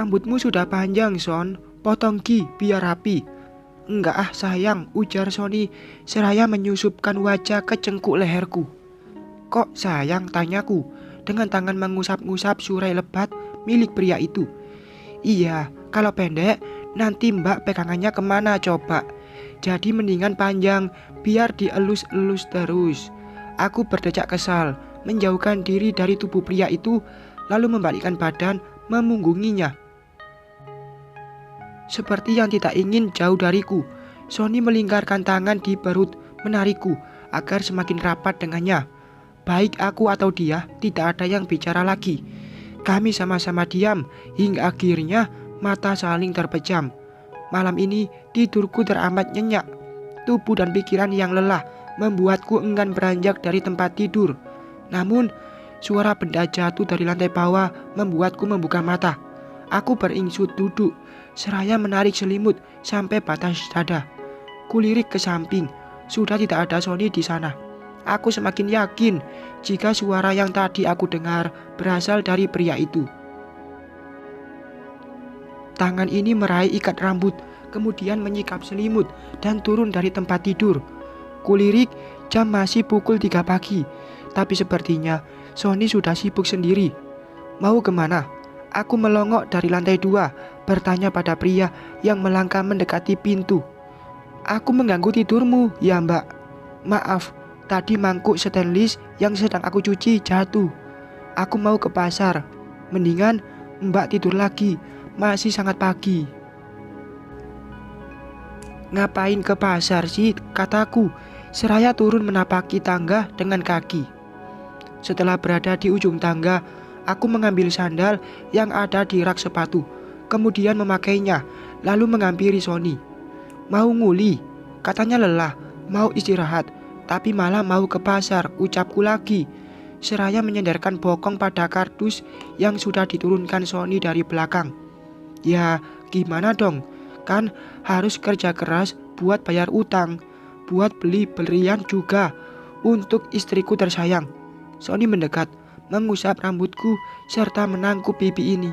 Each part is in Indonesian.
Rambutmu sudah panjang, Son. Potong Ki, biar rapi. Enggak ah sayang, ujar Sony seraya menyusupkan wajah ke cengkuk leherku. Kok sayang, tanyaku, dengan tangan mengusap-ngusap surai lebat milik pria itu. Iya, kalau pendek, nanti mbak pegangannya kemana coba? Jadi mendingan panjang, biar dielus-elus terus. Aku berdecak kesal, menjauhkan diri dari tubuh pria itu, lalu membalikkan badan, memunggunginya. Seperti yang tidak ingin jauh dariku, Sony melingkarkan tangan di perut, menarikku agar semakin rapat dengannya. Baik aku atau dia, tidak ada yang bicara lagi. Kami sama-sama diam, hingga akhirnya mata saling terpejam. Malam ini tidurku teramat nyenyak. Tubuh dan pikiran yang lelah membuatku enggan beranjak dari tempat tidur. Namun, suara benda jatuh dari lantai bawah membuatku membuka mata. Aku beringsut duduk, seraya menarik selimut sampai batas dada. Kulirik ke samping, sudah tidak ada Sony di sana. Aku semakin yakin jika suara yang tadi aku dengar berasal dari pria itu. Tangan ini meraih ikat rambut, kemudian menyikap selimut dan turun dari tempat tidur. Kulirik, jam masih pukul 3 pagi, tapi sepertinya Sony sudah sibuk sendiri. Mau kemana? Aku melongok dari lantai 2, bertanya pada pria yang melangkah mendekati pintu. Aku mengganggu tidurmu, ya mbak. Maaf, tadi mangkuk stainless yang sedang aku cuci jatuh. Aku mau ke pasar. Mendingan mbak tidur lagi, masih sangat pagi. Ngapain ke pasar sih, kataku, seraya turun menapaki tangga dengan kaki. Setelah berada di ujung tangga, aku mengambil sandal yang ada di rak sepatu, kemudian memakainya, lalu menghampiri Sony. Mau nguli, katanya lelah, mau istirahat, tapi malah mau ke pasar, ucapku lagi, seraya menyandarkan bokong pada kardus yang sudah diturunkan Sony dari belakang. Ya, gimana dong? Kan harus kerja keras buat bayar utang, buat beli berlian juga untuk istriku tersayang. Sony mendekat, mengusap rambutku serta menangkup pipi ini.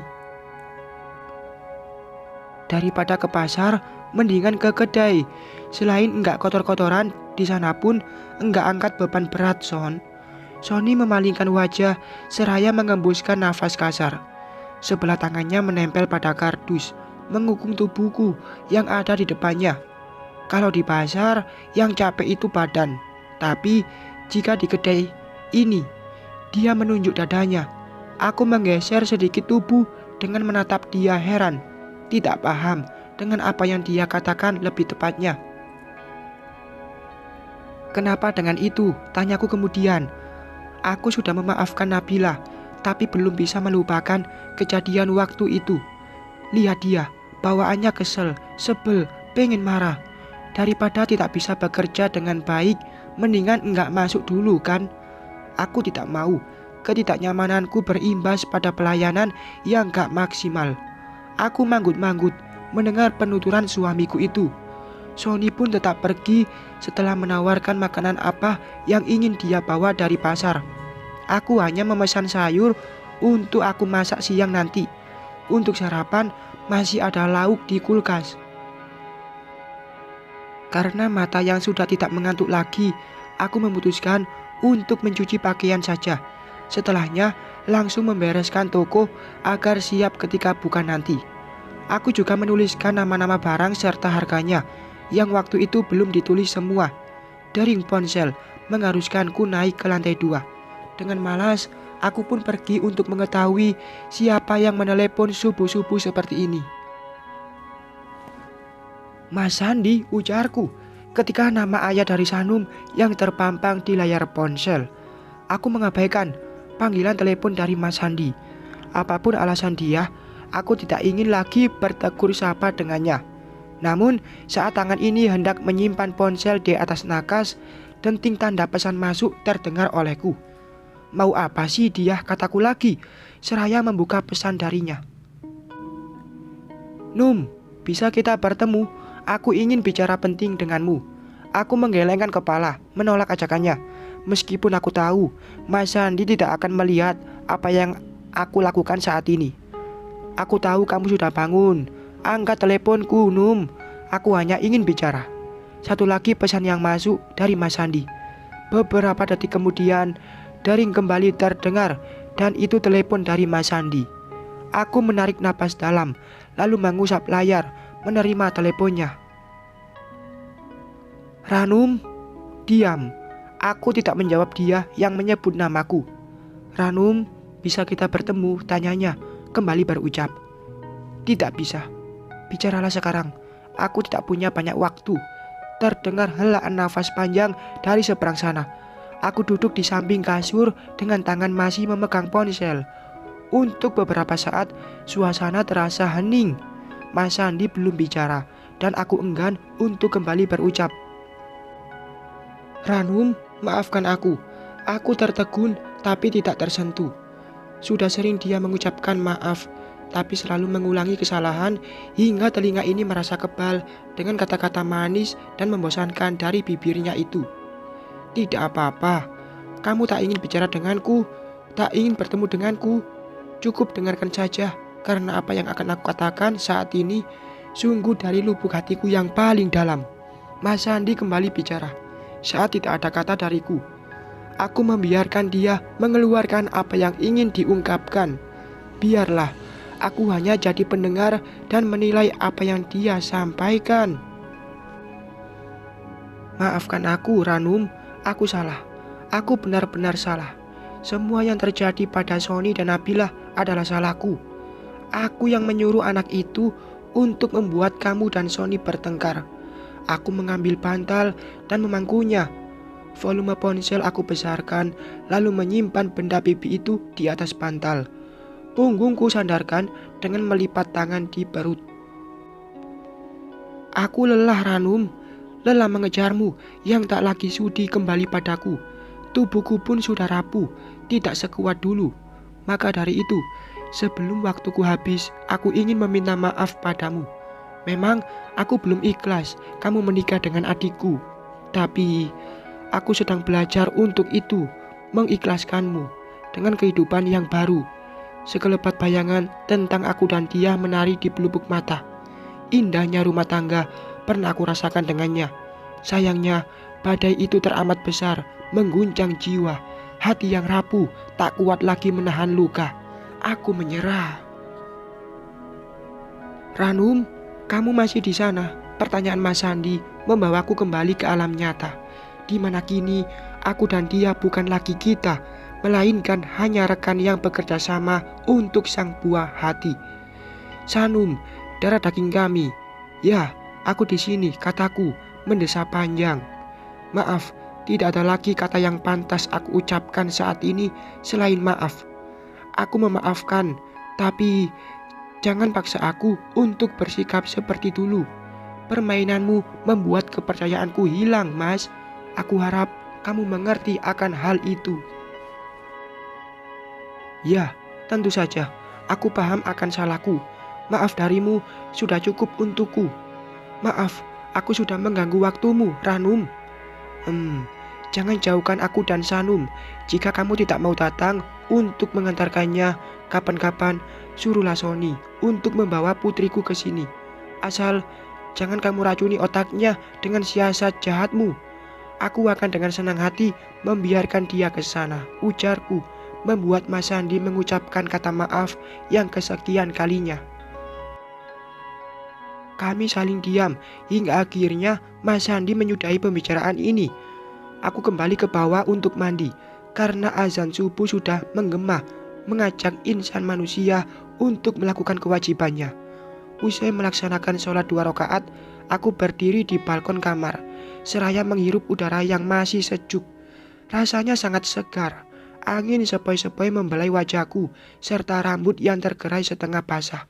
Daripada ke pasar, mendingan ke kedai. Selain enggak kotor-kotoran, di sana pun enggak angkat beban berat, Son. Sony memalingkan wajah seraya mengembuskan nafas kasar. Sebelah tangannya menempel pada kardus, mengukung tubuhku yang ada di depannya. Kalau di pasar, yang capek itu badan. Tapi jika di kedai ini, dia menunjuk dadanya. Aku menggeser sedikit tubuh dengan menatap dia heran, tidak paham dengan apa yang dia katakan lebih tepatnya. Kenapa dengan itu? Tanyaku kemudian. Aku sudah memaafkan Nabila, tapi belum bisa melupakan kejadian waktu itu. Lihat dia, bawaannya kesel, sebel, pengen marah. Daripada tidak bisa bekerja dengan baik, mendingan enggak masuk dulu kan? Aku tidak mau ketidaknyamananku berimbas pada pelayanan yang enggak maksimal. Aku manggut-manggut mendengar penuturan suamiku itu. Sony pun tetap pergi setelah menawarkan makanan apa yang ingin dia bawa dari pasar. Aku hanya memesan sayur untuk aku masak siang nanti. Untuk sarapan masih ada lauk di kulkas. Karena mata yang sudah tidak mengantuk lagi, aku memutuskan untuk mencuci pakaian saja. Setelahnya langsung membereskan toko agar siap ketika buka nanti. Aku juga menuliskan nama-nama barang serta harganya yang waktu itu belum ditulis semua. Dering ponsel mengharuskanku naik ke lantai 2. Dengan malas, aku pun pergi untuk mengetahui siapa yang menelepon subuh-subuh seperti ini. Mas Sandi, ujarku, ketika nama ayah dari Sanum yang terpampang di layar ponsel. Aku mengabaikan panggilan telepon dari Mas Sandi. Apapun alasan dia, aku tidak ingin lagi bertegur sapa dengannya. Namun, saat tangan ini hendak menyimpan ponsel di atas nakas, denting tanda pesan masuk terdengar olehku. Mau apa sih dia, kataku lagi, seraya membuka pesan darinya. Num, bisa kita bertemu? Aku ingin bicara penting denganmu. Aku menggelengkan kepala, menolak ajakannya. Meskipun aku tahu, Mas Sandi tidak akan melihat apa yang aku lakukan saat ini. Aku tahu kamu sudah bangun. Angkat teleponku, Num. Aku hanya ingin bicara. Satu lagi pesan yang masuk dari Mas Sandi. Beberapa detik kemudian, dering kembali terdengar dan itu telepon dari Mas Sandi. Aku menarik napas dalam, lalu mengusap layar, menerima teleponnya. Ranum, diam. Aku tidak menjawab dia yang menyebut namaku. Ranum, bisa kita bertemu? Tanyanya, kembali berucap. Tidak bisa. Bicaralah sekarang. Aku tidak punya banyak waktu. Terdengar helaan nafas panjang dari seberang sana. Aku duduk di samping kasur dengan tangan masih memegang ponsel. Untuk beberapa saat, suasana terasa hening. Mas Sandi belum bicara, dan aku enggan untuk kembali berucap. Ranum, maafkan aku. Aku tertegun tapi tidak tersentuh. Sudah sering dia mengucapkan maaf, tapi selalu mengulangi kesalahan hingga telinga ini merasa kebal dengan kata-kata manis dan membosankan dari bibirnya itu. Tidak apa-apa, kamu tak ingin bicara denganku, tak ingin bertemu denganku. Cukup dengarkan saja, karena apa yang akan aku katakan saat ini sungguh dari lubuk hatiku yang paling dalam. Mas Sandi kembali bicara. Saat tidak ada kata dariku, aku membiarkan dia mengeluarkan apa yang ingin diungkapkan. Biarlah, aku hanya jadi pendengar dan menilai apa yang dia sampaikan. Maafkan aku, Ranum. Aku salah. Aku benar-benar salah. Semua yang terjadi pada Sony dan Nabila adalah salahku. Aku yang menyuruh anak itu untuk membuat kamu dan Sony bertengkar. Aku mengambil bantal dan memangkunya. Volume ponsel aku besarkan, lalu menyimpan benda pipi itu di atas bantal. Punggungku sandarkan dengan melipat tangan di perut. Aku lelah, Ranum. Lelah mengejarmu yang tak lagi sudi kembali padaku. Tubuhku pun sudah rapuh, tidak sekuat dulu. Maka dari itu, sebelum waktuku habis, aku ingin meminta maaf padamu. Memang aku belum ikhlas kamu menikah dengan adikku. Tapi aku sedang belajar untuk itu, mengikhlaskanmu dengan kehidupan yang baru. Sekelebat bayangan tentang aku dan dia menari di pelupuk mata. Indahnya rumah tangga pernah aku rasakan dengannya. Sayangnya, badai itu teramat besar, mengguncang jiwa. Hati yang rapuh tak kuat lagi menahan luka. Aku menyerah. Ranum, kamu masih di sana? Pertanyaan Mas Sandi membawaku kembali ke alam nyata, di mana kini aku dan dia bukan lagi kita, melainkan hanya rekan yang bekerja sama untuk sang buah hati. Sanum, darah daging kami. Ya, aku di sini, kataku mendesah panjang. Maaf, tidak ada lagi kata yang pantas aku ucapkan saat ini selain maaf. Aku memaafkan, tapi jangan paksa aku untuk bersikap seperti dulu. Permainanmu membuat kepercayaanku hilang, Mas. Aku harap kamu mengerti akan hal itu. Ya, tentu saja. Aku paham akan salahku. Maaf darimu sudah cukup untukku. Maaf, aku sudah mengganggu waktumu, Ranum. Jangan jauhkan aku dan Sanum. Jika kamu tidak mau datang untuk mengantarkannya, kapan-kapan suruhlah Sony untuk membawa putriku ke sini. Asal jangan kamu racuni otaknya dengan siasat jahatmu. Aku akan dengan senang hati membiarkan dia ke sana, ujarku, membuat Mas Sandi mengucapkan kata maaf yang kesekian kalinya. Kami saling diam hingga akhirnya Mas Sandi menyudahi pembicaraan ini. Aku kembali ke bawah untuk mandi karena azan subuh sudah menggema mengajak insan manusia untuk melakukan kewajibannya. Usai melaksanakan sholat 2 rakaat, aku berdiri di balkon kamar seraya menghirup udara yang masih sejuk. Rasanya sangat segar. Angin sepoi-sepoi membelai wajahku serta rambut yang tergerai setengah basah.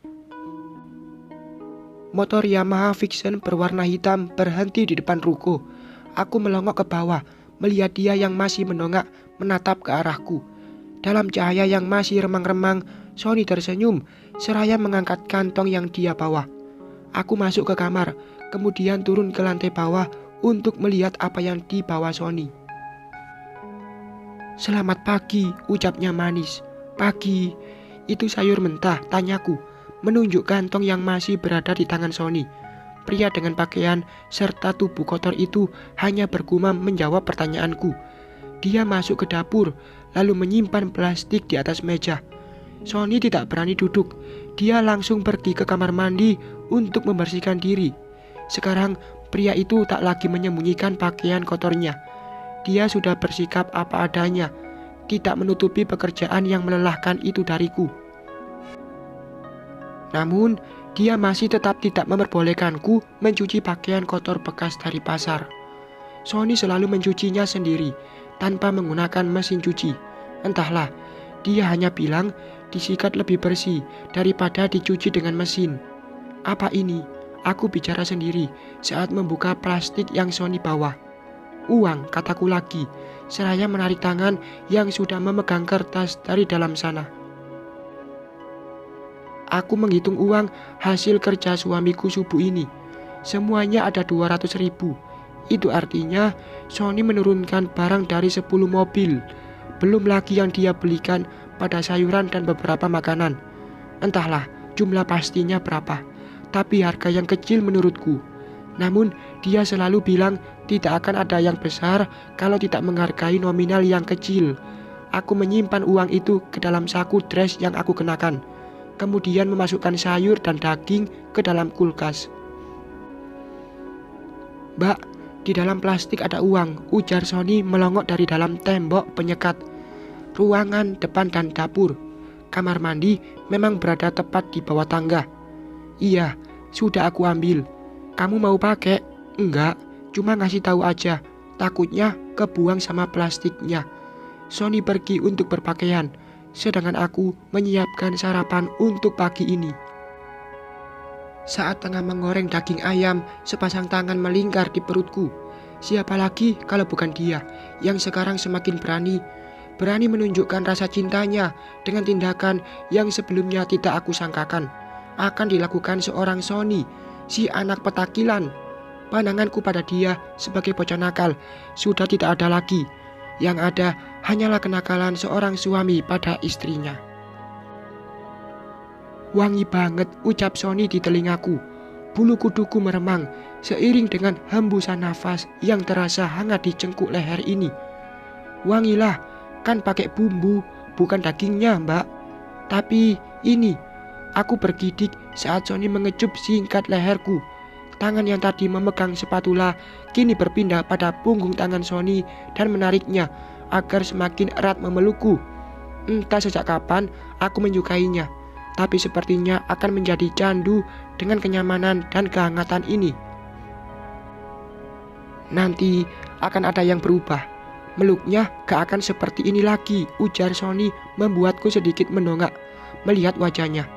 Motor Yamaha Vision berwarna hitam berhenti di depan ruko. Aku melongok ke bawah, melihat dia yang masih menongak menatap ke arahku. Dalam cahaya yang masih remang-remang, Sony tersenyum seraya mengangkat kantong yang dia bawa. Aku masuk ke kamar, kemudian turun ke lantai bawah untuk melihat apa yang dibawa Sony. Selamat pagi, ucapnya manis. Pagi, itu sayur mentah, tanyaku. menunjuk kantong yang masih berada di tangan Sony. Pria dengan pakaian serta tubuh kotor itu hanya bergumam menjawab pertanyaanku. Dia masuk ke dapur, lalu menyimpan plastik di atas meja. Sony tidak berani duduk. Dia langsung pergi ke kamar mandi untuk membersihkan diri. Sekarang pria itu tak lagi menyembunyikan pakaian kotornya. Dia sudah bersikap apa adanya, tidak menutupi pekerjaan yang melelahkan itu dariku. Namun, dia masih tetap tidak memperbolehkanku mencuci pakaian kotor bekas dari pasar. Sony selalu mencucinya sendiri, tanpa menggunakan mesin cuci. Entahlah, dia hanya bilang disikat lebih bersih daripada dicuci dengan mesin. Apa ini? Aku bicara sendiri saat membuka plastik yang Sony bawa. Uang, kataku lagi, seraya menarik tangan yang sudah memegang kertas dari dalam sana. Aku menghitung uang hasil kerja suamiku subuh ini. Semuanya ada 200.000. Itu artinya Sony menurunkan barang dari 10 mobil. Belum lagi yang dia belikan pada sayuran dan beberapa makanan. Entahlah jumlah pastinya berapa, tapi harga yang kecil menurutku. Namun dia selalu bilang tidak akan ada yang besar kalau tidak menghargai nominal yang kecil. Aku menyimpan uang itu ke dalam saku dress yang aku kenakan, kemudian memasukkan sayur dan daging ke dalam kulkas. "Mbak, di dalam plastik ada uang," ujar Sony melongok dari dalam tembok penyekat ruangan depan dan dapur. Kamar mandi memang berada tepat di bawah tangga. "Iya, sudah aku ambil. Kamu mau pakai?" "Enggak, cuma ngasih tahu aja. Takutnya kebuang sama plastiknya." Sony pergi untuk berpakaian, sedangkan aku menyiapkan sarapan untuk pagi ini. Saat tengah mengoreng daging ayam, sepasang tangan melingkar di perutku. Siapa lagi kalau bukan dia yang sekarang semakin berani menunjukkan rasa cintanya dengan tindakan yang sebelumnya tidak aku sangkakan akan dilakukan seorang Sony, si anak petakilan. Pandanganku pada dia sebagai bocah nakal sudah tidak ada lagi. Yang ada hanyalah kenakalan seorang suami pada istrinya. "Wangi banget," ucap Sony di telingaku. Bulu kuduku meremang seiring dengan hembusan nafas yang terasa hangat di cengkuk leher ini. "Wangilah, kan pakai bumbu, bukan dagingnya, Mbak." "Tapi ini," aku bergidik saat Sony mengecup singkat leherku. Tangan yang tadi memegang spatula kini berpindah pada punggung tangan Sony dan menariknya agar semakin erat memelukku. Entah sejak kapan aku menyukainya, tapi sepertinya akan menjadi candu dengan kenyamanan dan kehangatan ini. Nanti akan ada yang berubah. Meluknya gak akan seperti ini lagi, ujar Sony membuatku sedikit mendongak melihat wajahnya.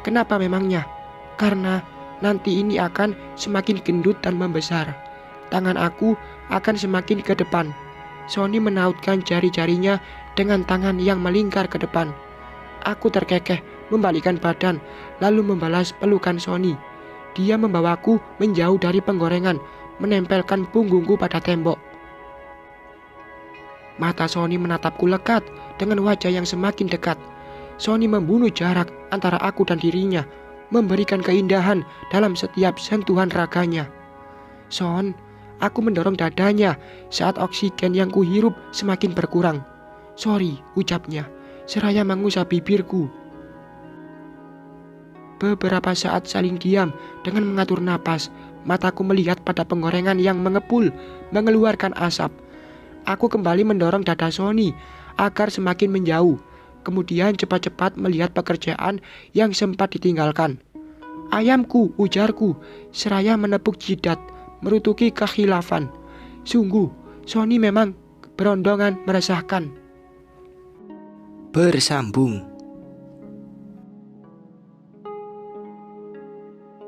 Kenapa memangnya? Karena nanti ini akan semakin gendut dan membesar. Tangan aku akan semakin ke depan. Sony menautkan jari-jarinya dengan tangan yang melingkar ke depan. Aku terkekeh membalikkan badan lalu membalas pelukan Sony. Dia membawaku menjauh dari penggorengan, menempelkan punggungku pada tembok. Mata Sony menatapku lekat dengan wajah yang semakin dekat. Sony membunuh jarak antara aku dan dirinya, memberikan keindahan dalam setiap sentuhan raganya. "Son," aku mendorong dadanya saat oksigen yang kuhirup semakin berkurang. "Sorry," ucapnya, seraya mengusap bibirku. Beberapa saat saling diam dengan mengatur napas. Mataku melihat pada penggorengan yang mengepul, mengeluarkan asap. Aku kembali mendorong dada Sony agar semakin menjauh. Kemudian cepat-cepat melihat pekerjaan yang sempat ditinggalkan. "Ayamku," ujarku, seraya menepuk jidat, merutuki kekhilafan. Sungguh, Sony memang berondongan meresahkan. Bersambung.